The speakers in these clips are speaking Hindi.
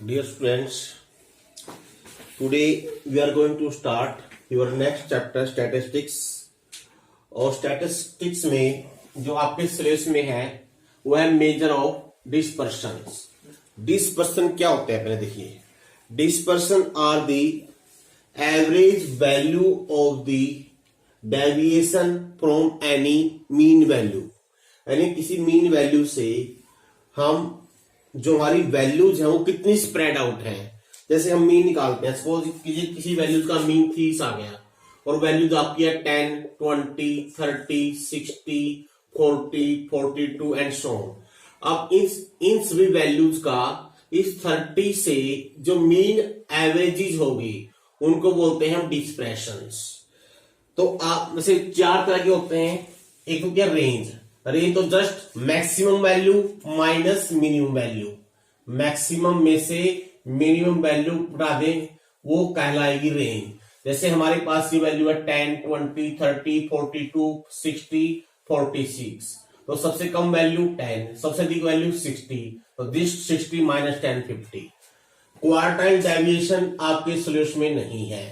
Dear students, today we are going to start your next chapter statistics. और स्टैटिस्टिक्स में जो आपके सिलेबस में है वो है मेजर ऑफ डिस्पर्शन. डिस्पर्शन क्या होता है पहले देखिए. Dispersion are the average value of the deviation from any mean value. यानी किसी मीन वैल्यू से हम जो हमारी वैल्यूज है वो कितनी स्प्रेड आउट है. जैसे हम मीन निकालते हैं, सपोज किसी वैल्यूज का मीन 30 आ गया और वैल्यूज आपकी है 10, 20, 30, 60, 40, 42 एंड सो ऑन. अब इन सभी वैल्यूज का इस 30 से जो मीन एवरेजेस होगी उनको बोलते हैं हम डिस्पर्शंस. तो आप वैसे 4 तरह के होते हैं. एक तो क्या रेंज. रेंज तो just maximum value minus minimum value. Maximum में से मिनिमम वैल्यू उठा दें वो कहलाएगी रेंज. जैसे हमारे पास ये वैल्यू है 10, 20, 30, 42, 60, 46. तो सबसे कम वैल्यू 10, सबसे अधिक वैल्यू 60. तो दिस 60 माइनस 10, 50. क्वार्टाइल डेविएशन आपके सॉल्यूशन में नहीं है.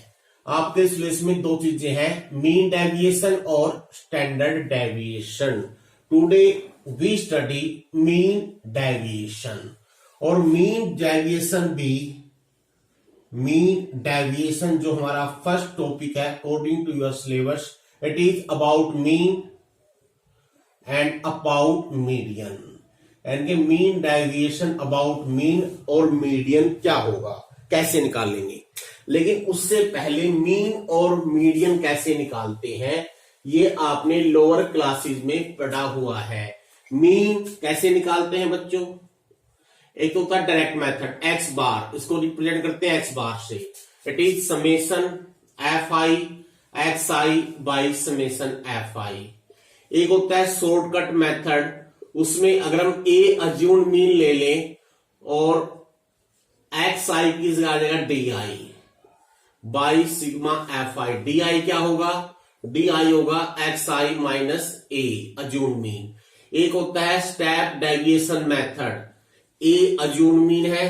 आपके सॉल्यूशन में दो चीजें हैं, मीन डेविएशन और standard deviation. Today we study mean deviation. और मीन डेविएशन जो हमारा फर्स्ट टॉपिक है according to your syllabus, it is about mean and about median. यानी मीन डेविएशन अबाउट मीन और मीडियन क्या होगा, कैसे निकालेंगे. लेकिन उससे पहले मीन और मीडियन कैसे निकालते हैं ये आपने लोअर क्लासेस में पढ़ा हुआ है. मीन कैसे निकालते हैं बच्चों. एक तो होता है डायरेक्ट मेथड एक्स बार, इसको रिप्रेजेंट करते हैं एक्स बार से. It is summation f i x I by summation f आई. एक होता है शॉर्टकट मेथड, उसमें अगर हम ए अज्यूम मीन ले लें और एक्स आई की जगह आ जाएगा D I by sigma f I. D I क्या होगा, डी आई होगा एक्स आई माइनस ए अज्यूम मीन. एक होता है स्टेप डेविएशन मेथड, ए अज्यूम मीन है.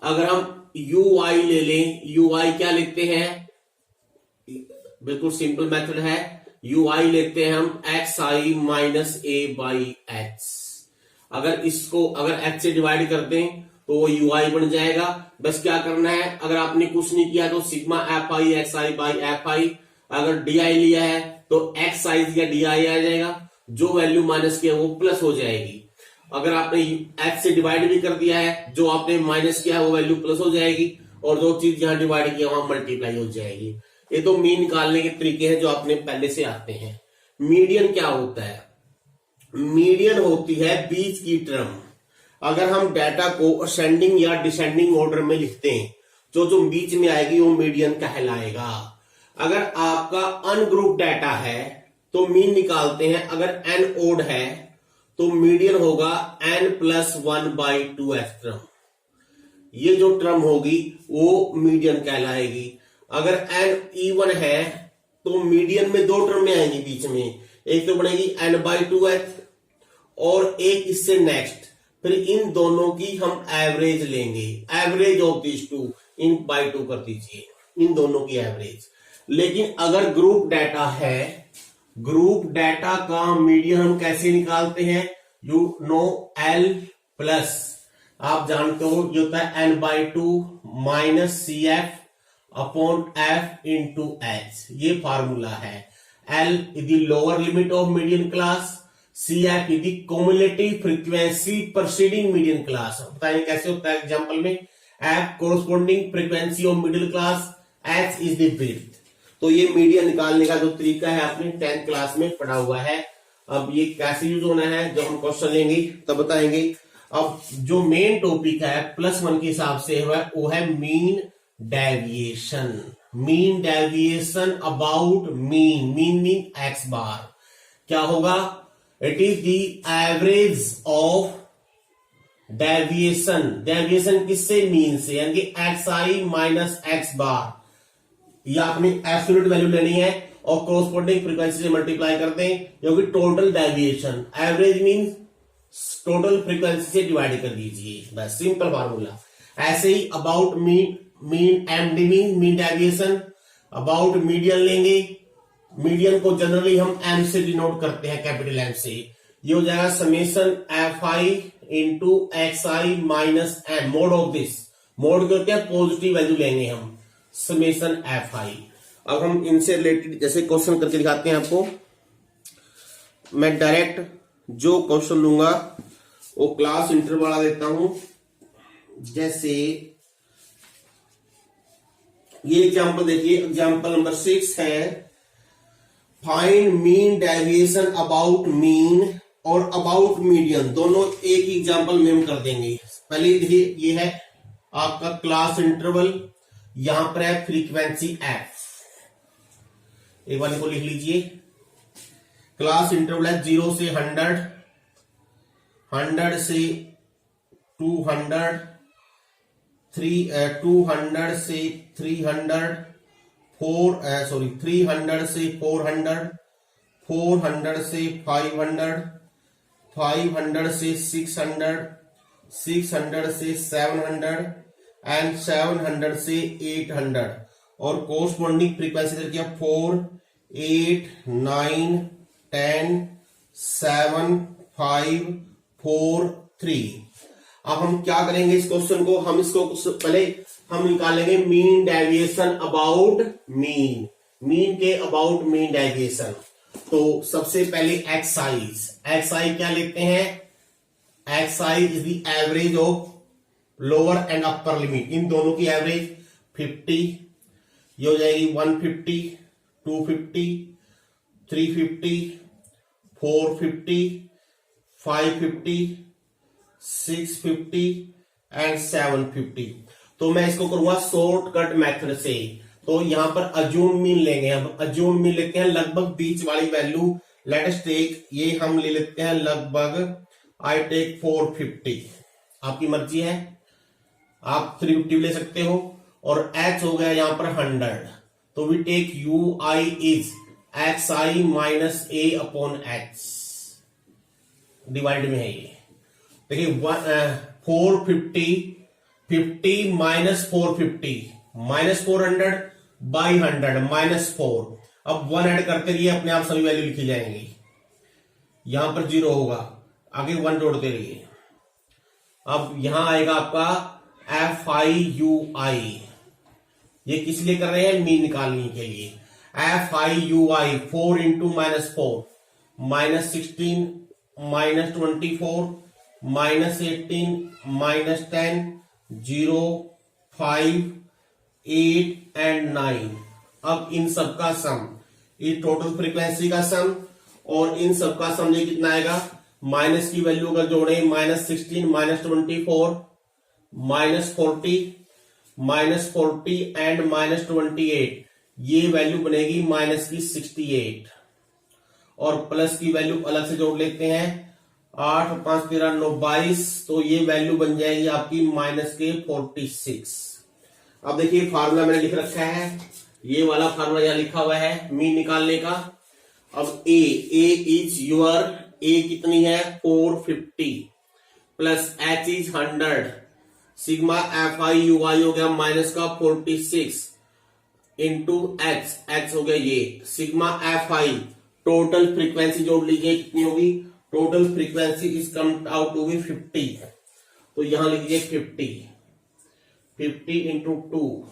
अगर हम यू आई ले लें, यू आई क्या लिखते हैं, बिल्कुल सिंपल मेथड है. यू आई लेते हैं हम x I minus A by x. अगर एक्स से डिवाइड कर दें तो वो यू आई बन जाएगा. बस क्या करना है, अगर आपने कुछ नहीं किया तो sigma f i x I by F I. अगर डी आई लिया है तो एक्स आई या डी आई आ जाएगा, जो वैल्यू माइनस किया वो प्लस हो जाएगी. अगर आपने एक्स से डिवाइड भी कर दिया है, जो आपने माइनस किया है वो वैल्यू प्लस हो जाएगी, और जो चीज यहां डिवाइड किया वहां मल्टीप्लाई हो जाएगी. ये तो मीन निकालने के तरीके हैं जो आपने पहले से आते हैं. मीडियन क्या होता है, मीडियन होती है बीच की टर्म. अगर हम डाटा को असेंडिंग या डिसेंडिंग ऑर्डर में लिखते हैं, जो बीच में आएगी वो मीडियन कहलाएगा. अगर आपका अनग्रुप डाटा है तो मीन निकालते हैं. अगर एन ओड है तो मीडियन होगा n प्लस 1 बाई 2 टर्म. ये जो टर्म होगी वो मीडियन कहलाएगी. अगर n इवन है तो मीडियन में दो टर्म में आएंगी बीच में. एक तो बनेगी n बाई 2h और एक इससे नेक्स्ट. फिर इन दोनों की हम एवरेज लेंगे. एवरेज ऑफ दिस टू इन बाई 2 कर दीजिए, इन दोनों की एवरेज. लेकिन अगर ग्रुप डाटा है, ग्रुप डाटा का मीडियन हम कैसे निकालते हैं, यू नो एल प्लस, आप जानते हो ये होता है N by 2 minus C F upon F into H. ये फार्मूला है. L is the lower limit of median class, C F is the cumulative frequency preceding median class. बताइए कैसे होता है एग्जांपल में. F corresponding frequency of middle class, H is the width. तो ये मीडियन निकालने का जो तरीका है आपने 10th क्लास में पढ़ा हुआ है. अब ये कैसे यूज होना है जब हम क्वेश्चन लेंगे तब बताएंगे. अब जो मेन टॉपिक है +1 के हिसाब से वो है mean deviation. Mean deviation about mean, mean x bar. क्या होगा, it is the average of deviation. Deviation किससे, मीन से, यानी कि एक्स आई माइनस एक्स बार. या आपने एब्सोल्यूट वैल्यू लेनी है और कोरस्पॉन्डिंग फ्रीक्वेंसी से मल्टीप्लाई कर दें, क्योंकि total deviation, average mean total frequency से डिवाइड कर दीजिए. बस सिंपल फार्मूला. ऐसे ही about mean MD mean deviation, about median लेंगे। मीडियन को जनरली हम एम से डिनोट करते हैं, कैपिटल एम से। ये हो जाएगा summation f i into x I minus M, mod of this. Mod करके पॉजिटिव वैल्यू लेंगे हम, समेशन एफ आई। अब हम इनसे रिलेटेड जैसे क्वेश्चन करके दिखाते हैं आपको। मैं डायरेक्ट जो क्वेश्चन लूंगा वो क्लास इंटरवल वाला देता हूं। जैसे ये एग्जांपल देखिए, एग्जांपल नंबर 6 है, find mean deviation about mean और अबाउट मीडियन, दोनों एक ही एग्जांपल में हम कर देंगे। पहले देखिए, ये है आपका क्लास इंटरवल, यहां पर है फ्रीक्वेंसी एफ। एक बार इनको लिख लीजिए। क्लास इंटरवल है 0 से 100, 100 से 200, 200 से 300, 300 से 400, 400 से 500, 500 से 600, 600 से 700 एंड 700 से 800। और कोरस्पॉन्डिंग फ्रीक्वेंसी दे दिया 4, 8, 9, 10, 7, 5, 4, 3। अब हम क्या करेंगे इस क्वेश्चन को, हम इसको पहले हम निकालेंगे mean deviation about mean, mean के अबाउट मीन डेविएशन। तो सबसे पहले एक्साइज, एक्साई क्या लेते हैं, x i is the average of lower and upper limit, इन दोनों की एवरेज 50, ये हो जाएगी 150, 250, 350, 450, 550, 650 एंड 750। तो मैं इसको करूंगा शॉर्टकट मेथड से। तो यहां पर अज्यूम मीन लेंगे, हम अज्यूम मीन लेते हैं लगभग बीच वाली वैल्यू। लेट अस टेक, ये हम ले लेते हैं लगभग, आई टेक 450, आपकी मर्जी है, आप 350 ले सकते हो। और h हो गया यहां पर 100, तो we take U I is X I minus A upon H, divide में है ये। देखिए 450, 50 माइनस 450 माइनस 400 बाई 100 माइनस 4। अब 1 ऐड करते रहिए, अपने आप सभी वैल्यू लिखी जाएंगी। यहां पर 0 होगा, आगे 1 जोड़ते रहिए। अब यहां आएगा आपका एफ आई यू आई, ये किस लिए कर रहे हैं, मीन निकालने के लिए। F i u I 4 into minus 4, minus 16, minus 24, minus 18, minus 10, 0, 5, 8 and 9। अब इन सबका सम, ये टोटल फ्रीक्वेंसी का सम, और इन सबका सम ये कितना आएगा, माइनस की वैल्यू अगर जोड़े, minus 16, minus 24, minus 40, minus 40 and minus 28, ये वैल्यू बनेगी माइनस की 68। और प्लस की वैल्यू अलग से जोड़ लेते हैं, 8, 5, 13, 9, 22, तो ये वैल्यू बन जाएगी आपकी माइनस के 46। अब देखिए फार्मूला मैंने लिख रखा है, ये वाला फार्मूला यहां लिखा हुआ है मीन निकालने का। अब ए इज योर, ए कितनी है 450, plus h is 100, sigma f i u i हो गया माइनस का 46 इंटू एच, एच हो गया ये सिग्मा एफ आई। टोटल फ्रीक्वेंसी जोड़ लीजिए कितनी होगी, total frequency is come out होगी 50। तो यहां लिखिए 50 इंटू 2,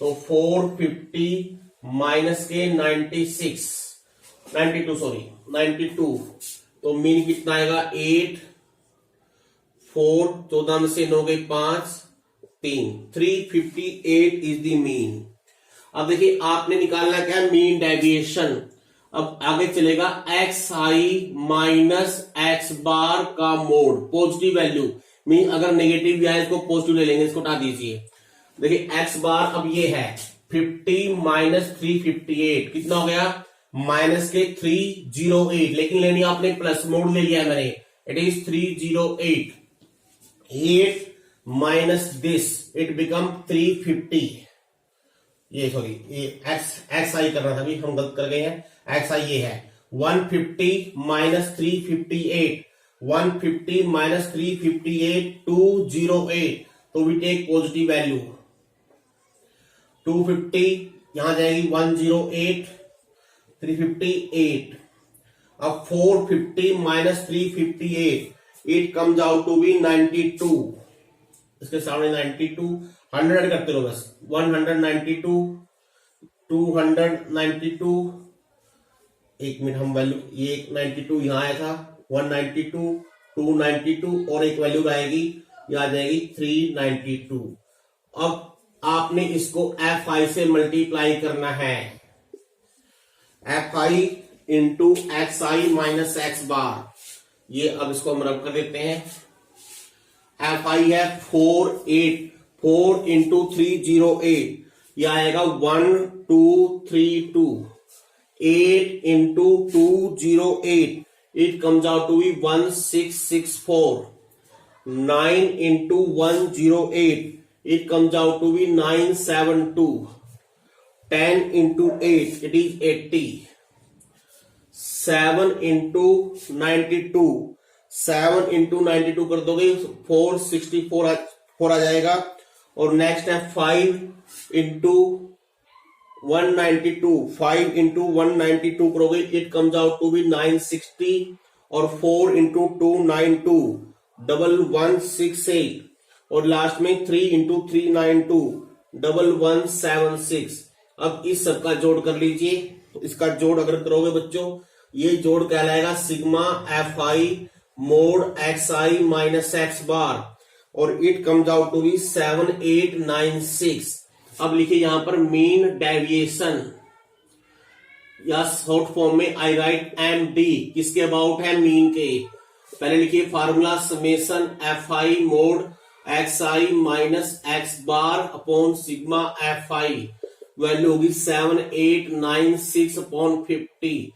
तो 450 माइनस के 92, तो मीन कितना आएगा 8, 4, 14 में से 9 गई 5, 3, 358 इज द मीन। अब देखिए आपने निकालना क्या है, मीन डेविएशन। अब आगे चलेगा एक्स आई माइनस एक्स बार का मोड, पॉजिटिव वैल्यू मीन, अगर नेगेटिव भी आए इसको पॉजिटिव ले लेंगे, इसको हटा दीजिए। देखिए एक्स बार अब ये है 50 माइनस 358, कितना हो गया माइनस के 308, लेकिन लेनी आपने प्लस, मोड ले लिया है मैंने, it is 308, 8 minus this, it become 350। ये सॉरी, ये एक्स आई करना था, अभी हम गलत कर गए हैं। एक्स आई ये है 150 माइनस 358, 150 माइनस 358 208, तो वी टेक पॉजिटिव वैल्यू 250, यहां जाएगी 108, 358. अब 450 minus 358, it comes out to be 92. इसके सामने 92, 100 करते रहो बस. 192, 292, एक मिनट हम वैल्यू, ये 92 यहां आया था, 192, 292 और एक वैल्यू आएगी, ये आ जाएगी 392. अब आपने इसको fi से मल्टीप्लाई करना है. fi into xi minus x bar. ये अब इसको हम रब कर देते हैं. fi है 4 इंटू 308, ये आएगा 1232. 8 into 208, it comes out to be 1664. 9 into 108, it comes out to be 972. 10 into 8, it is 80. 7 into 92, 7 into 92 कर दोगे 464 आ जाएगा. और नेक्स्ट है 5 into 192, 5 into 192 करोगे, it comes out to be 960. और 4 into 292, 1168. और लास्ट में 3 इंटू 392, 1176. अब इस सब का जोड़ कर लीजिए. तो इसका जोड़ अगर करोगे बच्चों, ये जोड़ कहलाएगा sigma fi mod xi minus x bar, और it comes out to be 7896. अब लिखिए यहां पर मीन डेविएशन, या शॉर्ट फॉर्म में आई राइट MD. किसके अबाउट है? मीन के. पहले लिखिए formula summation fi mod xi minus x bar upon sigma fi. Value होगी 7896 अपॉन 50.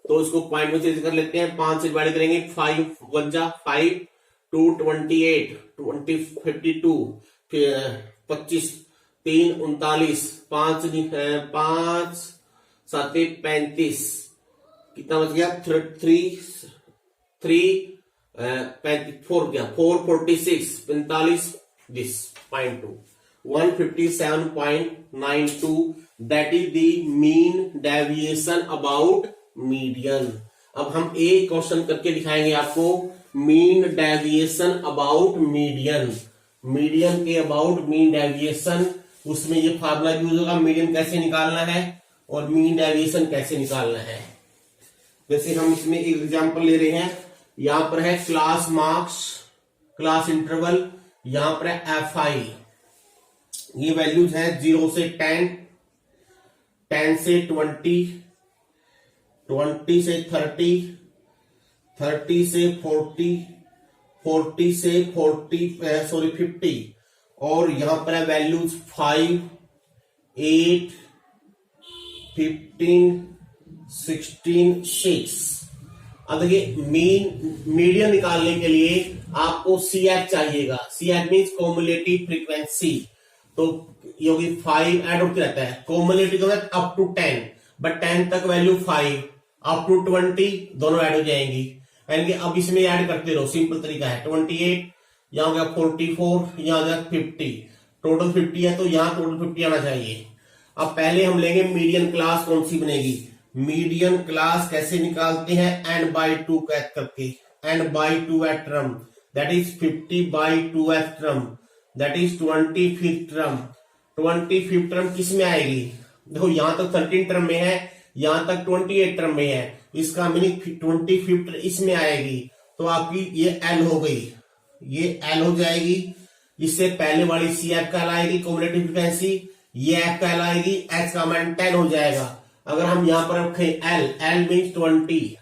तो इसको पॉइंट में चेंज कर लेते हैं. 5 से डिवाइड करेंगे, 5 1 जा 5, 2 28, 20 52, 25, 3 39, 5 7 35. कितना बच गया? 4 क्या 446, 45, this 0.2, 157.92. That is the mean deviation about median. अब हम एक क्वेश्चन करके दिखाएंगे आपको. Mean deviation about median. Median के अबाउट मीन डेविएशन, उसमें ये फार्मूला यूज होगा. मीडियन कैसे निकालना है और मीन डेविएशन कैसे निकालना है. जैसे हम इसमें एक एग्जांपल ले रहे हैं. यहां पर है क्लास मार्क्स, क्लास इंटरवल. यहां पर है fi. ये वैल्यूज है 0 से 10, 10 से 20, 20 से 30, 30 से 40, 40 से 50. और यहां पर है वैल्यूज 5, 8, 15, 16, 6. अब देखिए मीडियन निकालने के लिए आपको CF चाहिएगा. CF means cumulative frequency. तो ये होगी 5 ऐड होते रहता है. कॉम्युलेटिव अप टू 10, बट 10 तक वैल्यू 5, अप टू 20 दोनों ऐड हो जाएंगी. यानी कि अब इसमें ऐड करते रहो. सिंपल तरीका है. 28, यहां हो गया 44, यहां हो गया 50. टोटल 50 है तो यहां टोटल 50 आना चाहिए. अब पहले हम लेंगे मीडियन क्लास कौन सी बनेगी. मीडियन क्लास कैसे निकालते हैं? n/2 करके. n/2 term, that is 50/2 term, that is 25th term. 25th term किस में आएगी? देखो यहां तक 13 टर्म में है, यहां तक 28 टर्म में है. इसका मीनिंग 25th इसमें आएगी. तो आपकी ये L हो गई, ये L हो जाएगी. इससे पहले वाली CF कहलाएगी कॉम्युलेटिव फ्रीक्वेंसी. ये F कहलाएगी. H का मान 10 हो जाएगा. अगर हम यहां पर रखें L मीन्स 20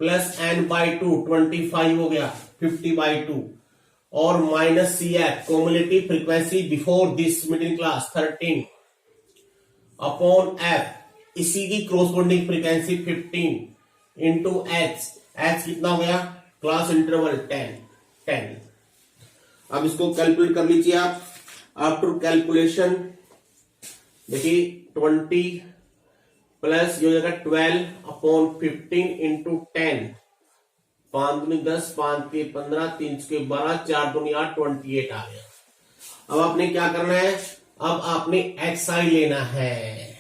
प्लस n/2, 25 हो गया 50/2. और minus CF cumulative frequency before this middle class 13 upon F, इसी की क्रोस्पोंडिंग फ्रीक्वेंसी 15 इंटू H कितना हो गया? Class interval 10. अब इसको कैलकुलेट कर लीजिए आप. आफ्टर कैलकुलेशन देखिए 20 प्लस ये हो जाएगा 12 अपॉन 15 इंटू 10. 5 दूनी 10, 5 के 15, 3 के 12, 4 दूनी 8, 28 आ गया. अब आपने क्या करना है, अब आपने एक्स आई लेना है।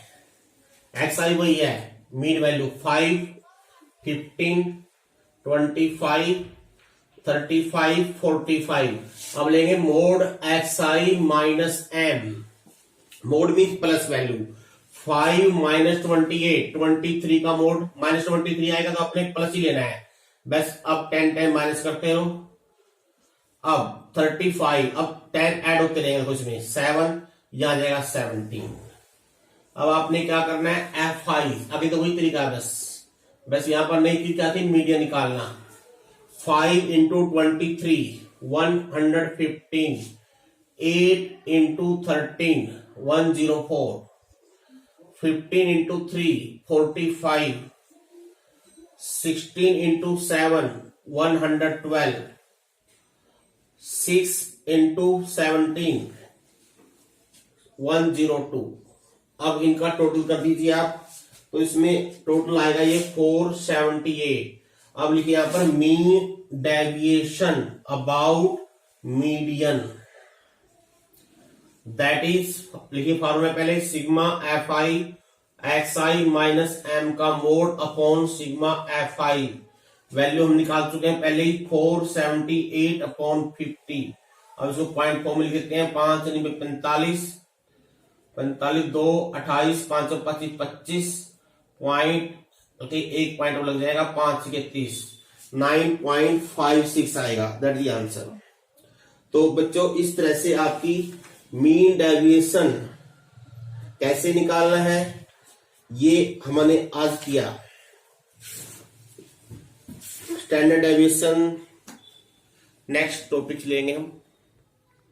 एक्स आई वही है मीन वैल्यू 5, 15, 25, 35, 45। अब लेंगे मोड एक्स आई minus M. Mod mean plus value 5 minus 28, 23 का मोड माइनस 23 आएगा तो आपने प्लस ही लेना है बस। अब 10 10 माइनस करते हो, अब 35, अब 10 ऐड होते रहेंगे कुछ में 7, यहां जाएगा 17। अब आपने क्या करना है एफ आई, अभी तो वही तरीका है बस यहां पर नई चीज क्या थी, मीडियन निकालना। 5 into 23 115, 8 into 13 104, 15 into 3 45, 16 into 7 112, 6 into 17 102। अब इनका टोटल कर दीजिए आप, तो इसमें टोटल आएगा ये 478। अब लिखिए यहां पर mean deviation about median, that is, लिखिए फॉर्मूला पहले, sigma f i x I minus M का mod upon sigma f i. Value हम निकाल चुके हैं पहले ही 478 अपॉन 50। अब इसको 0.4 में लिख देते हैं, 5 45, 45 2 28, 5 25 25 पॉइंट, एक पॉइंट और लग जाएगा, 5 के 30, 9.56 आएगा, दैट द आंसर। तो बच्चों इस तरह से आपकी मीन डेविएशन कैसे निकालना है ये हमने आज किया। स्टैंडर्ड डेविएशन नेक्स्ट टॉपिक लेंगे हम।